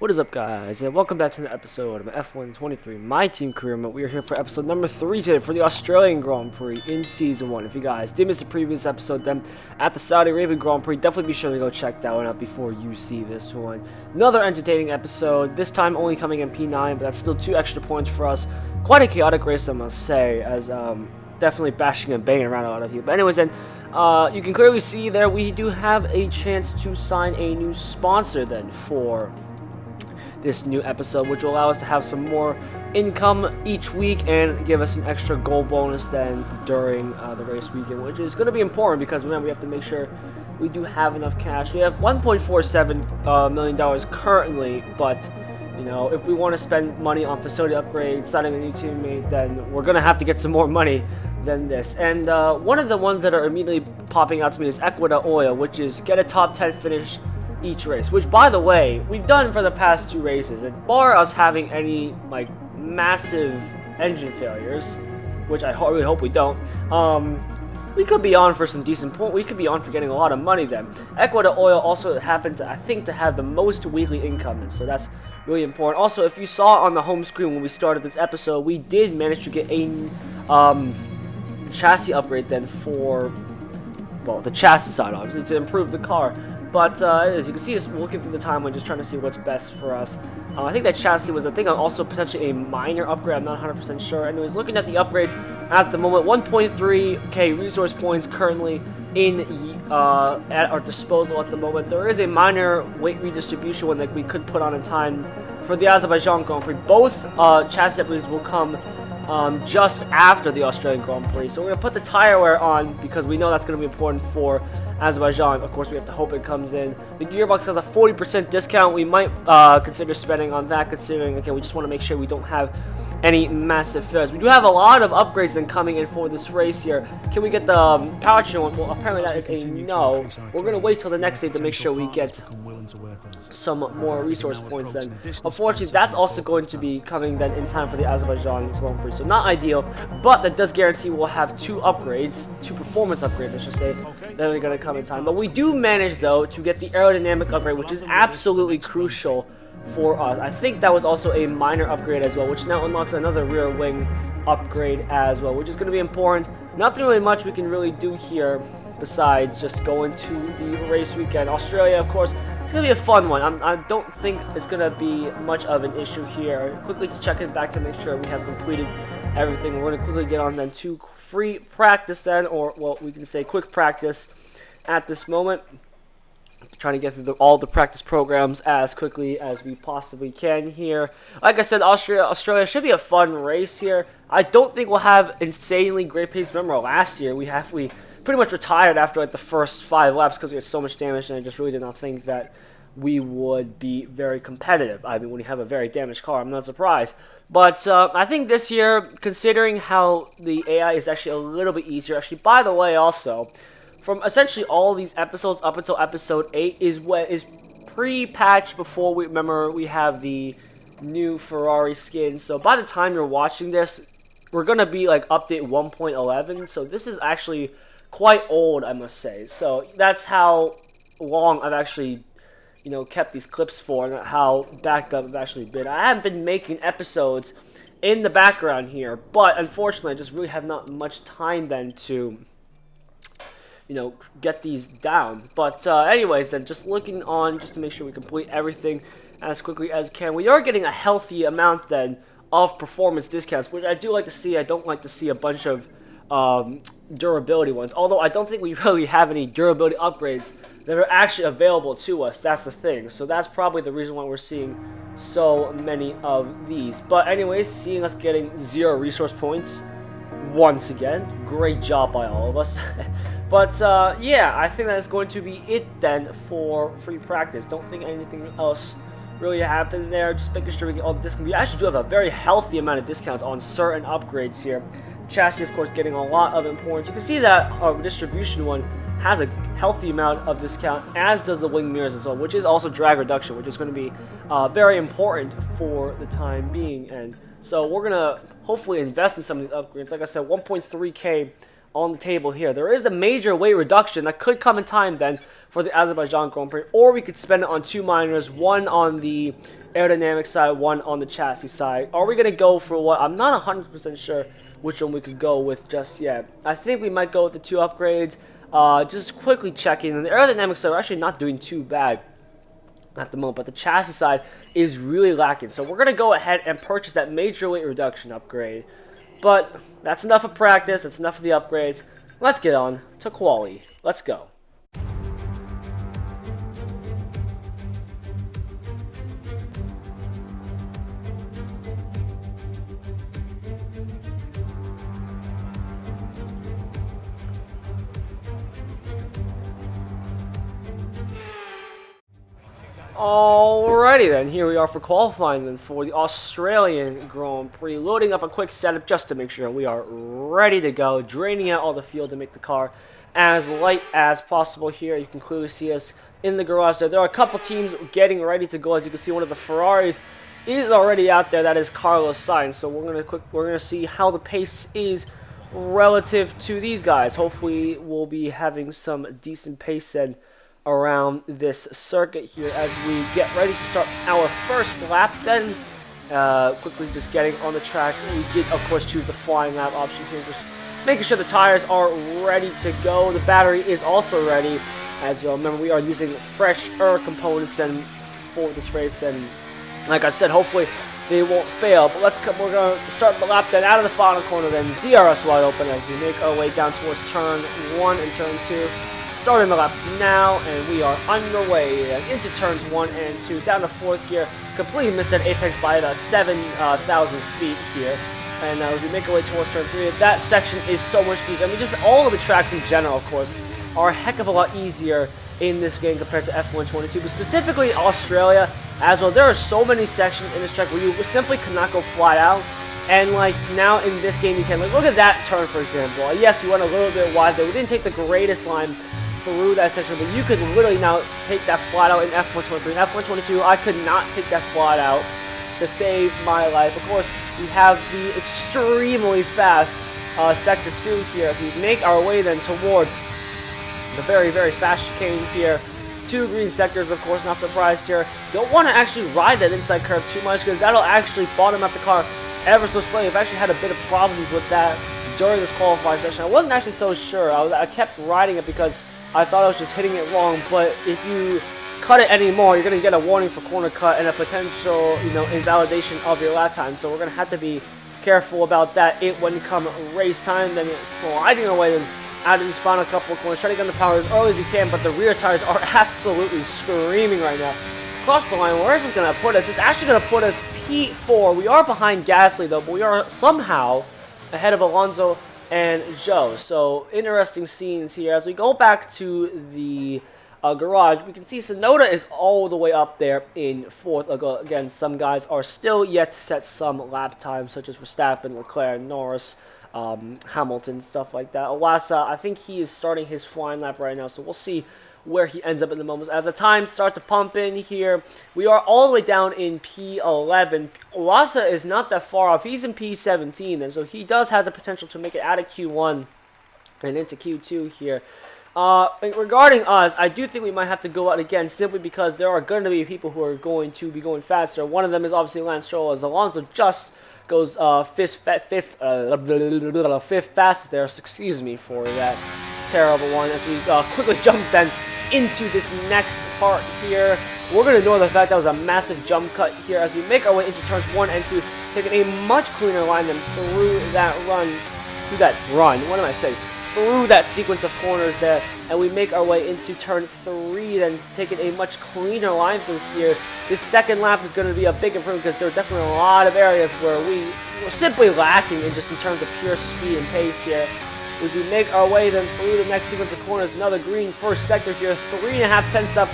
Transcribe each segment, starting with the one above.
What is up, guys, and welcome back to the episode of F123, my team career mode. We are here for episode number 3 today for the Australian Grand Prix in Season 1. If you guys did miss the previous episode, then at the Saudi Arabian Grand Prix, definitely be sure to go check that one out before you see this one. Another entertaining episode, this time only coming in P9, but that's still 2 extra points for us. Quite a chaotic race, I must say, as definitely bashing and banging around a lot of you. But anyways, then, you can clearly see there we do have a chance to sign a new sponsor then for this new episode, which will allow us to have some more income each week and give us an extra goal bonus then during the race weekend, which is going to be important because remember we have to make sure we do have enough cash. We have $1.47 million currently, but you know, if we want to spend money on facility upgrades, signing a new teammate, then we're going to have to get some more money than this. And one of the ones that are immediately popping out to me is Ecuador Oil, which is get a top 10 finish each race, which by the way we've done for the past 2 races, and bar us having any like massive engine failures, which I really hope we don't, we could be on for some decent point. We could be on for getting a lot of money then. Ecuador Oil also happened to, I think, to have the most weekly income, so that's really important. Also, if you saw on the home screen when we started this episode, we did manage to get a chassis upgrade then for, well, the chassis side obviously to improve the car. But as you can see, just looking through the timeline, just trying to see what's best for us. I think that chassis was, I think, also potentially a minor upgrade. I'm not 100% sure. Anyways, looking at the upgrades at the moment, 1.3k resource points currently in at our disposal at the moment. There is a minor weight redistribution one that we could put on in time for the Azerbaijan Grand Prix. Both chassis upgrades will come just after the Australian Grand Prix. So we're going to put the tire wear on because we know that's going to be important for Azerbaijan. Of course, we have to hope it comes in. The gearbox has a 40% discount. We might consider spending on that, considering, again, we just want to make sure we don't have any massive failures. We do have a lot of upgrades then coming in for this race here. Can we get the powertrain one? Well, apparently that is a no. We're going to wait till the next day to make sure we get some more resource points then. Unfortunately, that's also going to be coming then in time for the Azerbaijan Grand Prix. So not ideal, but that does guarantee we'll have 2 upgrades, 2 performance upgrades, I should say, that are going to come in time. But we do manage, though, to get the aerodynamic upgrade, which is absolutely crucial for us. I think that was also a minor upgrade as well, which now unlocks another rear wing upgrade as well, which is going to be important. Nothing really much we can really do here besides just going to the race weekend. Australia, of course, it's going to be a fun one. I don't think it's going to be much of an issue here. Quickly check it back to make sure we have completed everything. We're going to quickly get on then to free practice then, or well, we can say quick practice at this moment. Trying to get through all the practice programs as quickly as we possibly can here. Like I said, Australia should be a fun race here. I don't think we'll have insanely great pace. Remember last year we pretty much retired after like the first 5 laps because we had so much damage, and I just really did not think that we would be very competitive. I mean, when you have a very damaged car, I'm not surprised. But I think this year, considering how the AI is actually a little bit easier. Actually, by the way, also, from essentially all these episodes up until episode 8 is pre-patched before we have the new Ferrari skin. So by the time you're watching this, we're going to be like update 1.11. So this is actually quite old, I must say. So that's how long I've actually, you know, kept these clips for and how backed up I've actually been. I haven't been making episodes in the background here, but unfortunately I just really have not much time then to, you know, get these down. But anyways, then just looking on just to make sure we complete everything as quickly as can. We are getting a healthy amount then of performance discounts, which I do like to see. I don't like to see a bunch of durability ones, although I don't think we really have any durability upgrades that are actually available to us. That's the thing. So that's probably the reason why we're seeing so many of these. But anyways, seeing us getting 0 resource points once again, great job by all of us. But yeah, I think that's going to be it then for free practice. Don't think anything else really happened there. Just making sure we get all the discounts. We actually do have a very healthy amount of discounts on certain upgrades here. Chassis, of course, getting a lot of importance. You can see that our distribution one has a healthy amount of discount, as does the wing mirrors as well, which is also drag reduction, which is going to be very important for the time being. And so we're going to hopefully invest in some of these upgrades. Like I said, 1.3k on the table here. There is a major weight reduction that could come in time then for the Azerbaijan Grand Prix, or we could spend it on 2 minors, one on the aerodynamic side, one on the chassis side. Are we going to go for what? I'm not 100% sure which one we could go with just yet. I think we might go with the 2 upgrades. Just quickly checking. And the aerodynamic side, we're actually not doing too bad at the moment, but the chassis side is really lacking. So we're going to go ahead and purchase that major weight reduction upgrade. But that's enough of practice. That's enough of the upgrades. Let's get on to quali. Let's go. Alrighty then, here we are for qualifying then for the Australian Grand Prix. Loading up a quick setup just to make sure we are ready to go. Draining out all the fuel to make the car as light as possible here. You can clearly see us in the garage there. There are a couple teams getting ready to go. As you can see, one of the Ferraris is already out there. That is Carlos Sainz. So we're gonna see how the pace is relative to these guys. Hopefully we'll be having some decent pace then around this circuit here as we get ready to start our first lap then. Quickly just getting on the track. We did of course choose the flying lap option here, just making sure the tires are ready to go. The battery is also ready. As you'll remember, we are using fresh air components then for this race, and like I said, hopefully they won't fail. But we're going to start the lap then out of the final corner then. DRS wide open as we make our way down towards turn 1 and turn 2. Starting the lap now, and we are underway into turns 1 and 2, down to 4th gear. Completely missed that apex by about 7,000 feet here. And as we make our way towards turn 3, that section is so much easier. I mean, just all of the tracks in general, of course, are a heck of a lot easier in this game compared to F1 22, but specifically Australia as well. There are so many sections in this track where you simply cannot go flat out. And like now in this game, you can look at that turn, for example. Yes, we went a little bit wide there. We didn't take the greatest line through that section, but you could literally now take that flat out in F123. In F122, I could not take that flat out to save my life. Of course, we have the extremely fast Sector 2 here. If we make our way then towards the very, very fast chicane here, 2 green sectors, of course, not surprised here. Don't want to actually ride that inside curve too much because that'll actually bottom out the car ever so slightly. I've actually had a bit of problems with that during this qualifying session. I wasn't actually so sure. I kept riding it because I thought I was just hitting it wrong, but if you cut it anymore, you're going to get a warning for corner cut and a potential, invalidation of your lap time. So we're going to have to be careful about that when come race time. Then sliding away out of these final couple of corners, trying to get on the power as early as you can, but the rear tires are absolutely screaming right now. Across the line, where is this going to put us? It's actually going to put us P4. We are behind Gasly, though, but we are somehow ahead of Alonso and Zhou. So interesting scenes here. As we go back to the garage, we can see Tsunoda is all the way up there in 4th. Again, some guys are still yet to set some lap times, such as Verstappen, Leclerc, Norris, Hamilton, stuff like that. Iwasa, I think he is starting his flying lap right now, so we'll see where he ends up in the moment. As the times start to pump in here, we are all the way down in P11. Iwasa is not that far off. He's in P17, and so he does have the potential to make it out of Q1 and into Q2 here. Regarding us, I do think we might have to go out again simply because there are going to be people who are going to be going faster. One of them is obviously Lance Stroll, as Alonso just goes fifth fastest there. So excuse me for that terrible one. As we quickly jump then into this next part here. We're going to ignore the fact that was a massive jump cut here as we make our way into turns 1 and 2, taking a much cleaner line than through that through that sequence of corners there, and we make our way into turn 3, then taking a much cleaner line through here. This second lap is going to be a big improvement because there are definitely a lot of areas where we were simply lacking in just in terms of pure speed and pace here. As we make our way then through the next sequence of corners, another green first sector here, 3.5 tenths up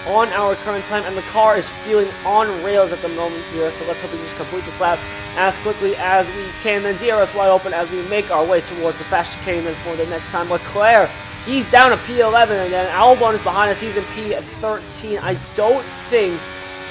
on our current time, and the car is feeling on rails at the moment here, so let's hope we just complete this lap as quickly as we can. Then DRS wide open as we make our way towards the fast chicane then for the next time. Leclerc, he's down to P11, and then Albon is behind us, he's in P13. I don't think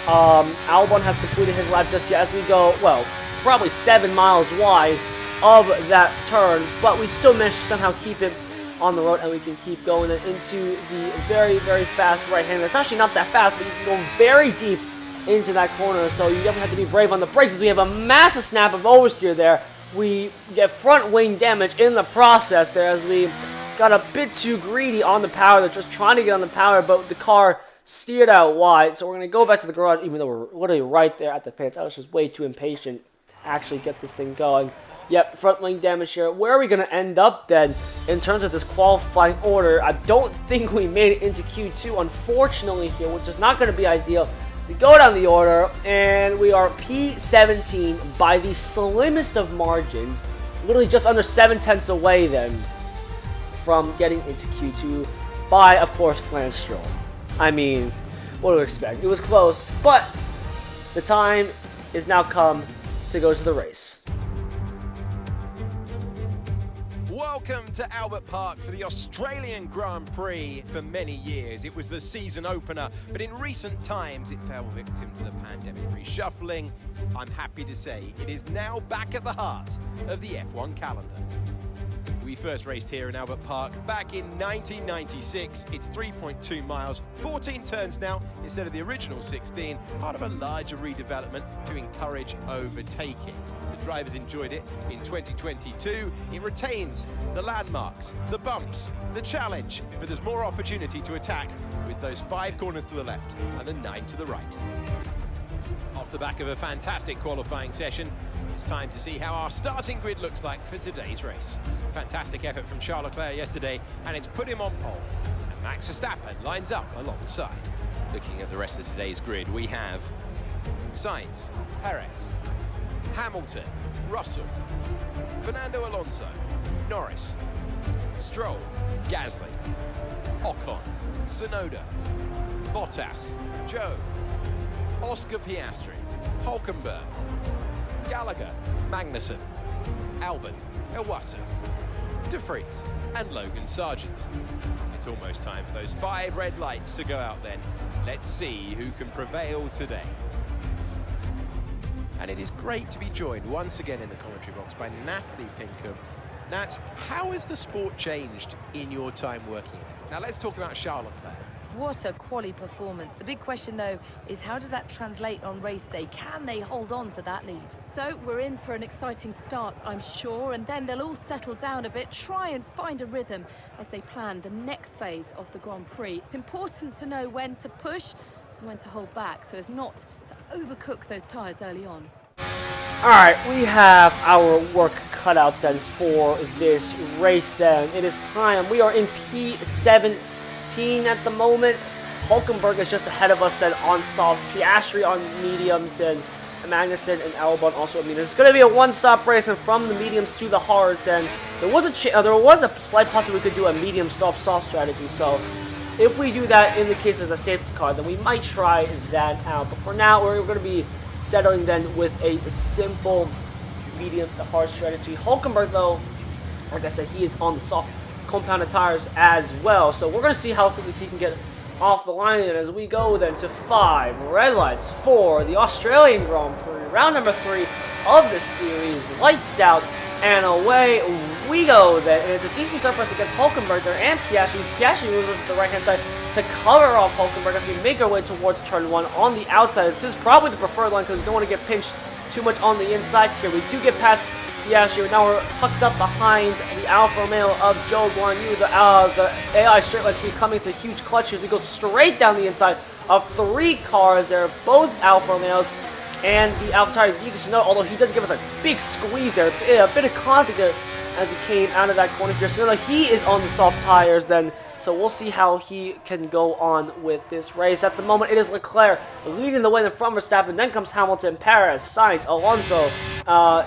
Albon has completed his lap just yet as we go, well, probably 7 miles wide of that turn, but we still managed to somehow keep it on the road, and we can keep going into the very, very fast right hand. It's actually not that fast, but you can go very deep into that corner, so you definitely have to be brave on the brakes as we have a massive snap of oversteer there. We get front wing damage in the process there as we got a bit too greedy on the power. They're just trying to get on the power, but the car steered out wide. So we're going to go back to the garage, even though we're literally right there at the pits. I was just way too impatient to actually get this thing going. Yep, front wing damage here. Where are we going to end up then in terms of this qualifying order? I don't think we made it into Q2, unfortunately, here, which is not going to be ideal. We go down the order, and we are P17 by the slimmest of margins. Literally just under 7/10 away then from getting into Q2 by, of course, Lance Stroll. I mean, what do you expect? It was close, but the time is now come to go to the race. Welcome to Albert Park for the Australian Grand Prix. For many years, it was the season opener, but in recent times, it fell victim to the pandemic reshuffling. I'm happy to say it is now back at the heart of the F1 calendar. We first raced here in Albert Park back in 1996. It's 3.2 miles, 14 turns now instead of the original 16, part of a larger redevelopment to encourage overtaking. The drivers enjoyed it in 2022. It retains the landmarks, the bumps, the challenge, but there's more opportunity to attack with those 5 corners to the left and the 9 to the right. Off the back of a fantastic qualifying session, it's time to see how our starting grid looks like for today's race. Fantastic effort from Charles Leclerc yesterday, and it's put him on pole. And Max Verstappen lines up alongside. Looking at the rest of today's grid, we have Sainz, Perez, Hamilton, Russell, Fernando Alonso, Norris, Stroll, Gasly, Ocon, Tsunoda, Bottas, Zhou, Oscar Piastri, Hülkenberg, Gallagher, Magnussen, Albon, Iwasa, De Vries, and Logan Sargent. It's almost time for those 5 red lights to go out then. Let's see who can prevail today. And it is great to be joined once again in the commentary box by Natalie Pinkham. Nat, how has the sport changed in your time working in it? Now let's talk about Charles Leclerc. What a quality performance. The big question, though, is how does that translate on race day? Can they hold on to that lead? So we're in for an exciting start, I'm sure, and then they'll all settle down a bit, try and find a rhythm as they plan the next phase of the Grand Prix. It's important to know when to push and when to hold back so as not to overcook those tyres early on. Alright, we have our work cut out then for this race then. It is time. We are in P17 at the moment. Hülkenberg is just ahead of us then on soft, Piastri on mediums, and Magnussen and Albon also on mediums. It's going to be a one-stop race, and from the mediums to the hards, and there was a slight possibility we could do a medium soft strategy, so if we do that in the case of the safety car, then we might try that out. But for now, we're going to be settling then with a simple medium to hard strategy. Hülkenberg, though, like I said, he is on the soft compounded tires as well, so we're going to see how quickly he can get off the line. And as we go then to 5 red lights for the Australian Grand Prix, round number 3 of the series. Lights out and away we go then, and it's a decent surface against Hülkenberg there and Piastri. Piastri moves over to the right hand side to cover off Hülkenberg as we make our way towards turn 1 on the outside. This is probably the preferred line because we don't want to get pinched too much on the inside here. We do get past Piastri. Now we're tucked up behind the Alfa Romeo of Zhou Guanyu. The AI straight line speed coming to huge clutches. We go straight down the inside of 3 cars. They're both Alfa Romeos and the AlphaTauri Yuki Tsunoda, although he does give us a big squeeze there, a bit of conflict there as we came out of that corner here. Tsunoda, he is on the soft tires then, so we'll see how he can go on with this race. At the moment, it is Leclerc leading the way in front of Verstappen. Then comes Hamilton, Perez, Sainz, Alonso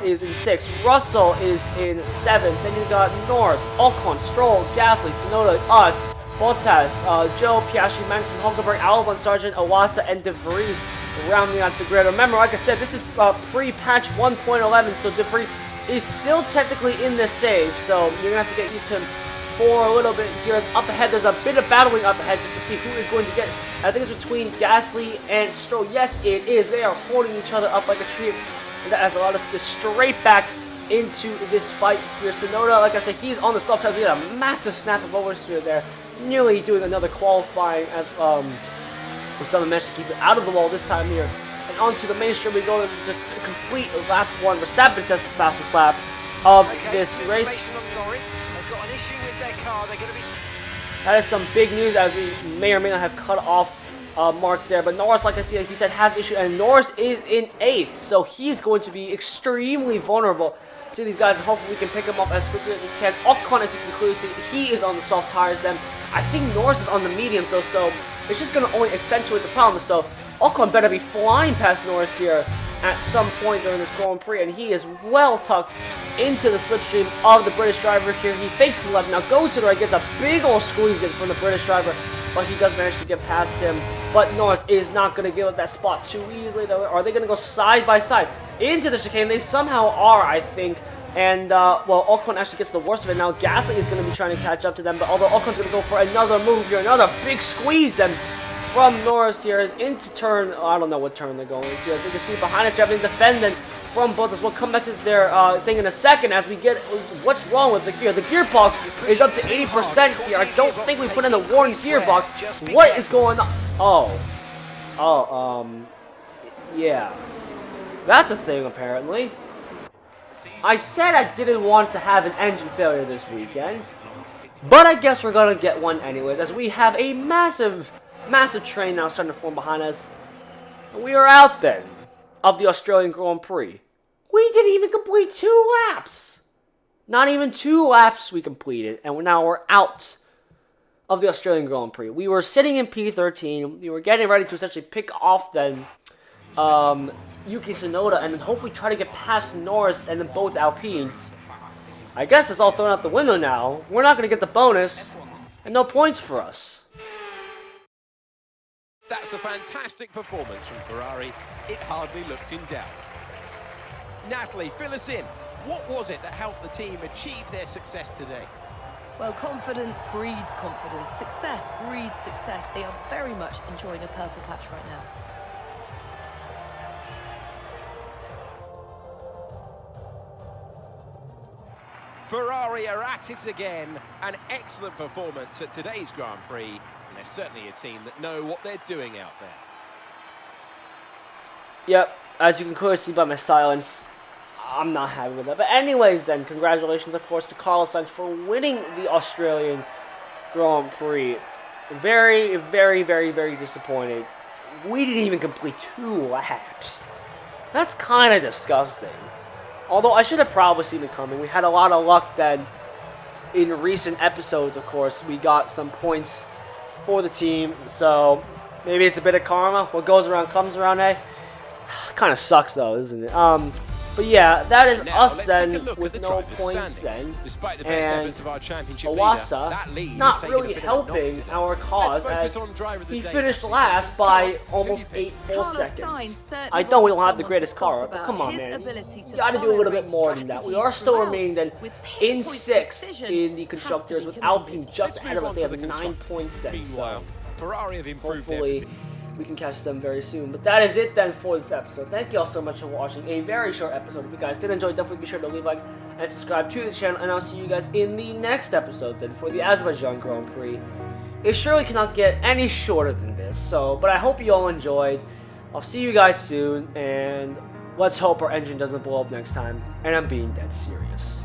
is in 6th. Russell is in 7th. Then you got Norris, Ocon, Stroll, Gasly, Tsunoda, us, Bottas, Zhou, Piastri, Magnussen, Hülkenberg, Albon, Sargent, Iwasa, and De Vries rounding out the grid. Remember, like I said, this is pre-patch 1.11, so De Vries is still technically in this save, so you're going to have to get used to him for a little bit here. Up ahead, there's a bit of battling up ahead just to see who is going to get. I think it's between Gasly and Stroll. Yes, it is. They are holding each other up like a tree, and that has allowed us to get straight back into this fight here. Tsunoda, like I said, he's on the soft tires. We had a massive snap of oversteer there, nearly doing another qualifying as Verstappen managed to keep it out of the wall this time here onto the mainstream. We go to complete lap 1. Verstappen sets the fastest lap of this race. They've got an issue with their car. They're going to be... That is some big news, as we may or may not have cut off Mark there. But Norris, like I said, he said has issue, and Norris is in 8th, so he's going to be extremely vulnerable to these guys, and hopefully we can pick him up as quickly as we can. Ocon, as you can clearly see, he is on the soft tires then. I think Norris is on the mediums though, so it's just going to only accentuate the problem. So Ocon better be flying past Norris here at some point during this Grand Prix, and he is well tucked into the slipstream of the British driver here. He fakes the left, now goes to the right, gets a big old squeeze in from the British driver, but he does manage to get past him. But Norris is not going to give up that spot too easily, though. Are they going to go side by side into the chicane? They somehow are, I think. And, well, Ocon actually gets the worst of it. Now Gasly is going to be trying to catch up to them, but although Ocon's going to go for another move here, another big squeeze then from Norris here is into turn, I don't know what turn they're going to. As you can see behind us, having defendant from both us. We'll come back to their thing in a second as we get what's wrong with the gear. The gearbox is up to 80% here. I don't think we put in the warning gearbox. What is going on? Yeah. That's a thing, apparently. I said I didn't want to have an engine failure this weekend, but I guess we're gonna get one anyways, as we have a massive train now starting to form behind us. And we are out then of the Australian Grand Prix. We didn't even complete 2 laps. Not even 2 laps we completed, and now we're out of the Australian Grand Prix. We were sitting in P13. We were getting ready to essentially pick off then Yuki Tsunoda and then hopefully try to get past Norris and then both Alpines. I guess it's all thrown out the window now. We're not going to get the bonus, and no points for us. That's a fantastic performance from Ferrari. It hardly looked in doubt. Natalie, fill us in. What was it that helped the team achieve their success today? Well, confidence breeds confidence. Success breeds success. They are very much enjoying a purple patch right now. Ferrari are at it again. An excellent performance at today's Grand Prix. And they're certainly a team that know what they're doing out there. Yep, as you can clearly see by my silence, I'm not happy with that. But anyways then, congratulations of course to Carlos Sainz for winning the Australian Grand Prix. Very, very, very, very disappointed. We didn't even complete 2 laps. That's kind of disgusting. Although I should have probably seen it coming. We had a lot of luck then in recent episodes, of course. We got some points for the team. So maybe it's a bit of karma. What goes around comes around, eh? Kind of sucks though, isn't it? But yeah, that is now, us let's then take a look with at the no drivers' points standings. then. Despite the best And efforts of our championship Iwasa leader, that lead not has taken really a bit of a helping knock today. our cause Let's focus as on driver of the he day. finished last by almost 8 full Carlos seconds. Sainz certainly I know we don't wasn't have the someone greatest to car, scoff but about. come on, His man. ability You to got to do a follow little bit race more than that. We are strategies still throughout remaining then with in pinpoint 6th precision in the has to constructors be with commended. Alpine just Let's ahead of move us. They on have to the 9 constructors. points then. Meanwhile, Ferrari have improved their Hopefully position. we can catch them very soon. But that is it then for this episode. Thank you all so much for watching a very short episode. If you guys did enjoy, definitely be sure to leave a like and subscribe to the channel. And I'll see you guys in the next episode then for the Azerbaijan Grand Prix. It surely cannot get any shorter than this. But I hope you all enjoyed. I'll see you guys soon. And let's hope our engine doesn't blow up next time. And I'm being dead serious.